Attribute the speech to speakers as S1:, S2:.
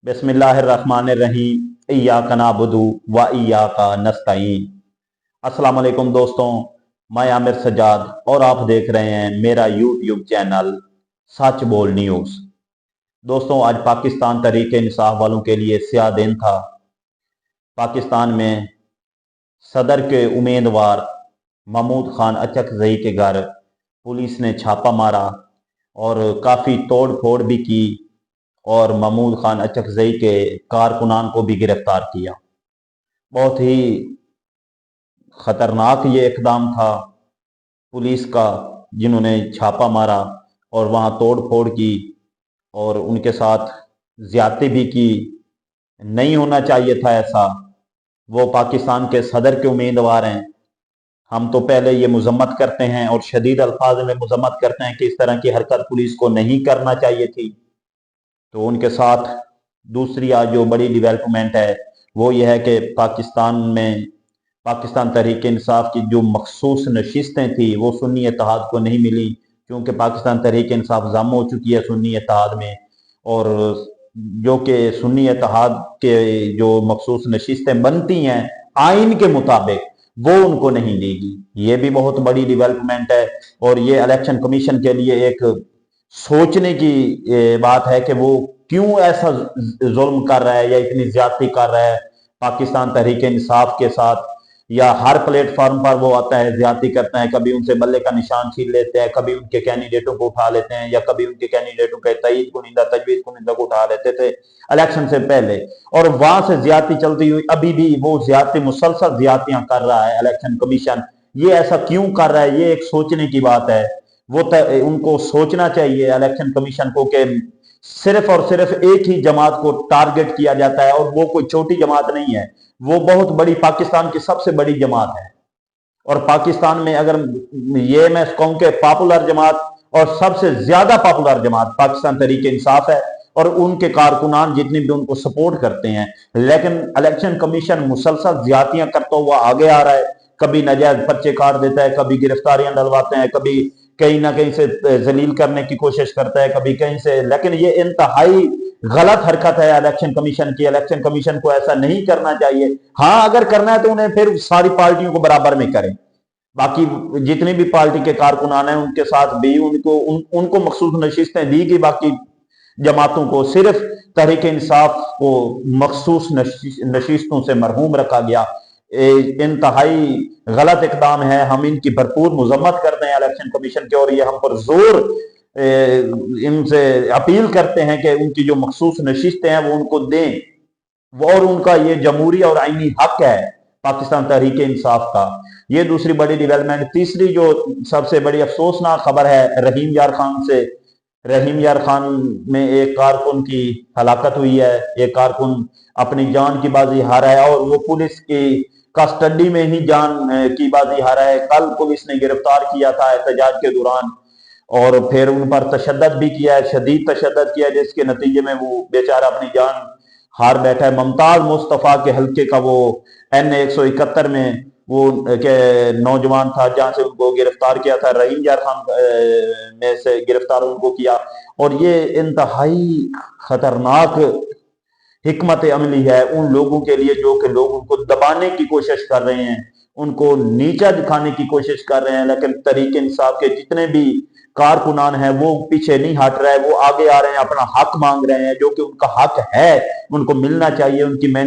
S1: बिस्मिल्लाहिर्रहमानिर्रहीम। इय्याका नअबुदु व इय्याका नस्तईन। अस्सलाम वालेकुम दोस्तों, मैं आमिर सज्जाद और आप देख रहे हैं मेरा यूट्यूब चैनल सच बोल न्यूज़। दोस्तों, आज पाकिस्तान तहरीक इंसाफ वालों के लिए स्याह दिन था। पाकिस्तान में सदर के उम्मीदवार महमूद खान अचकजई के घर पुलिस ने छापा मारा और काफ़ी तोड़ फोड़ भी की और महमूद खान अचकजई के कारकुनान को भी गिरफ्तार किया। बहुत ही खतरनाक ये इकदाम था पुलिस का, जिन्होंने छापा मारा और वहाँ तोड़ फोड़ की और उनके साथ ज्यादती भी की। नहीं होना चाहिए था ऐसा। वो पाकिस्तान के सदर के उम्मीदवार हैं। हम तो पहले ये मजम्मत करते हैं और शदीद अल्फाज में मजम्मत करते हैं कि इस तरह की हरकत पुलिस को नहीं करना चाहिए थी। तो उनके साथ दूसरी आज जो बड़ी डेवलपमेंट है वो ये है कि पाकिस्तान तहरीक इंसाफ की जो मखसूस नशिस्तें थी वो सुन्नी इत्तेहाद को नहीं मिली, क्योंकि पाकिस्तान तहरीक इंसाफ ज़म हो चुकी है सुन्नी इत्तेहाद में, और जो कि सुन्नी इत्तेहाद के जो मखसूस नशिस्तें बनती हैं आइन के मुताबिक वो उनको नहीं देगी। ये भी बहुत बड़ी डेवलपमेंट है और ये इलेक्शन कमीशन के लिए एक सोचने की बात है कि वो क्यों ऐसा जुल्म कर रहा है या इतनी ज्यादती कर रहा है पाकिस्तान तहरीक इंसाफ के साथ। या हर प्लेटफॉर्म पर वो आता है, ज्यादती करता है, कभी उनसे बल्ले का निशान छीन लेते हैं, कभी उनके कैंडिडेटों को उठा लेते हैं, या कभी उनके कैंडिडेटों के तईद कुनिंदा तजवीज कुनिंदा को उठा लेते थे इलेक्शन से पहले, और वहां से ज्यादती चलती हुई अभी भी वो ज्यादती मुसलसल ज्यादतियां कर रहा है इलेक्शन कमीशन। ये ऐसा क्यों कर रहा है, ये एक सोचने की बात है। उनको सोचना चाहिए इलेक्शन कमीशन को कि सिर्फ और सिर्फ एक ही जमात को टारगेट किया जाता है, और वो कोई छोटी जमात नहीं है, वो बहुत बड़ी पाकिस्तान की सबसे बड़ी जमात है। और पाकिस्तान में अगर ये मैं कहूं कि पॉपुलर जमात और सबसे ज्यादा पॉपुलर जमात पाकिस्तान तहरीक इंसाफ है, और उनके कारकुनान जितने भी उनको सपोर्ट करते हैं। लेकिन इलेक्शन कमीशन मुसलसल ज्यादतियां करता हुआ आगे आ रहा है। कभी नाजायज पर्चे काट देता है, कभी गिरफ्तारियां डलवाते हैं, कभी कहीं ना कहीं से जलील करने की कोशिश करता है, कभी कहीं से। लेकिन ये इंतहाई गलत हरकत है इलेक्शन कमीशन की। इलेक्शन कमीशन को ऐसा नहीं करना चाहिए। हाँ, अगर करना है तो उन्हें फिर सारी पार्टियों को बराबर में करें। बाकी जितनी भी पार्टी के कारकुनान हैं उनके साथ भी उनको मखसूस नशिस्तें दी गई, बाकी जमातों को सिर्फ तहरीक इंसाफ को मखसूस नशिस्तों से मरहूम रखा गया। इंतहाई गलत इकदाम है। हम इनकी भरपूर मजम्मत करते हैं इलेक्शन कमीशन के, और ये हम पर जोर इनसे अपील करते हैं कि उनकी जो मखसूस नशिस्तें हैं वो उनको दें, और उनका ये जमहूरी और आईनी हक है पाकिस्तान तहरीक इंसाफ का। ये दूसरी बड़ी डेवलपमेंट। तीसरी जो सबसे बड़ी अफसोसनाक खबर है रहीम यार खान से। रहीम यार खान में एक कारकुन की हलाकत हुई है। एक कारकुन अपनी जान की बाजी हारा है और वो पुलिस की कस्टडी में ही जान की बाजी हारा है। कल पुलिस ने गिरफ्तार किया था एहतजाज के दौरान, और फिर उन पर तशद्दद भी किया है, शदीद तशद्दद किया है, जिसके नतीजे में वो बेचारा अपनी जान हार बैठा है। मुमताज मुस्तफा के हल्के का वो N171 में वो के नौजवान था, जहां से उनको गिरफ्तार किया था। रहीम यार खान में से गिरफ्तार उनको किया, और ये इंतहाई खतरनाक हिकमत अमली है उन लोगों के लिए जो कि लोग उनको दबाने की कोशिश कर रहे हैं, उनको नीचा दिखाने की कोशिश कर रहे हैं। लेकिन तहरीक इंसाफ के जितने भी कारकुनान हैं वो पीछे नहीं हट रहे हैं, वो आगे आ रहे हैं, अपना हक मांग रहे हैं, जो कि उनका हक है, उनको मिलना चाहिए। उनकी